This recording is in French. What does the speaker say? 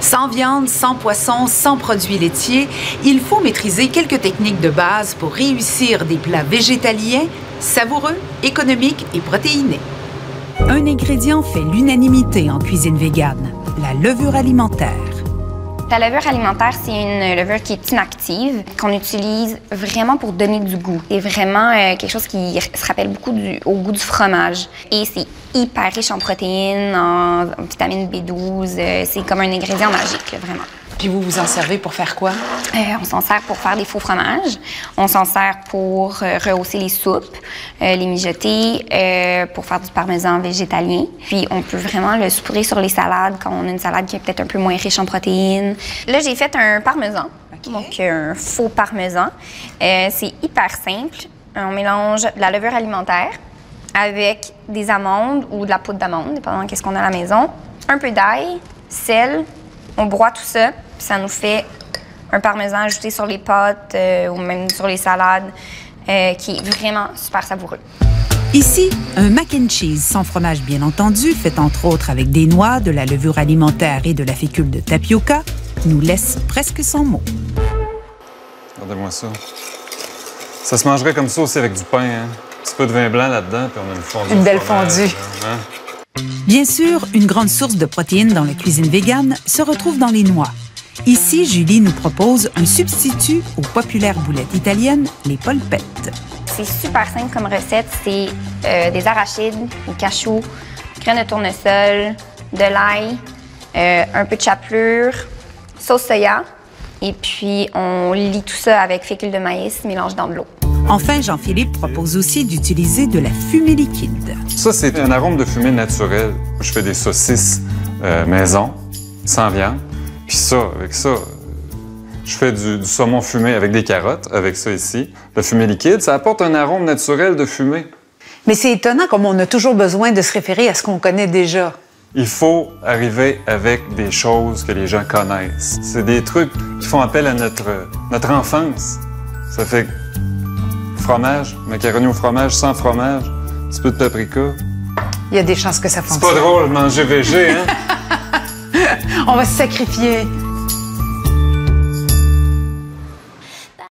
Sans viande, sans poisson, sans produits laitiers, il faut maîtriser quelques techniques de base pour réussir des plats végétaliens, savoureux, économiques et protéinés. Un ingrédient fait l'unanimité en cuisine végane, la levure alimentaire. La levure alimentaire, c'est une levure qui est inactive, qu'on utilise vraiment pour donner du goût. C'est vraiment quelque chose qui se rappelle beaucoup au goût du fromage. Et c'est hyper riche en protéines, en vitamine B12. C'est comme un ingrédient magique, là, vraiment. Puis vous vous en servez pour faire quoi? On s'en sert pour faire des faux fromages. On s'en sert pour rehausser les soupes, les mijoter, pour faire du parmesan végétalien. Puis on peut vraiment le saupoudrer sur les salades quand on a une salade qui est peut-être un peu moins riche en protéines. Là, j'ai fait un parmesan, donc un faux parmesan. C'est hyper simple. On mélange de la levure alimentaire avec des amandes ou de la poudre d'amande, dépendant de ce qu'on a à la maison. Un peu d'ail, sel. On broie tout ça. Puis ça nous fait un parmesan ajouté sur les pâtes ou même sur les salades qui est vraiment super savoureux. Ici, un mac and cheese sans fromage bien entendu, fait entre autres avec des noix, de la levure alimentaire et de la fécule de tapioca, nous laisse presque sans mots. Regardez-moi ça. Ça se mangerait comme ça aussi avec du pain, hein? Un petit peu de vin blanc là-dedans, puis on a une fondue. Une belle fondue. Hein? Bien sûr, une grande source de protéines dans la cuisine végane se retrouve dans les noix. Ici, Julie nous propose un substitut aux populaires boulettes italiennes, les polpettes. C'est super simple comme recette. C'est des arachides, des cachous, graines de tournesol, de l'ail, un peu de chapelure, sauce soya. Et puis, on lie tout ça avec fécule de maïs mélangé dans de l'eau. Enfin, Jean-Philippe propose aussi d'utiliser de la fumée liquide. Ça, c'est un arôme de fumée naturel. Je fais des saucisses maison, sans viande. Puis ça, avec ça, je fais du saumon fumé avec des carottes, avec ça ici. La fumée liquide, ça apporte un arôme naturel de fumée. Mais c'est étonnant comme on a toujours besoin de se référer à ce qu'on connaît déjà. Il faut arriver avec des choses que les gens connaissent. C'est des trucs qui font appel à notre enfance. Ça fait fromage, macaroni au fromage, sans fromage, un petit peu de paprika. Il y a des chances que ça fonctionne. C'est pas drôle de manger végé, hein? On va se sacrifier.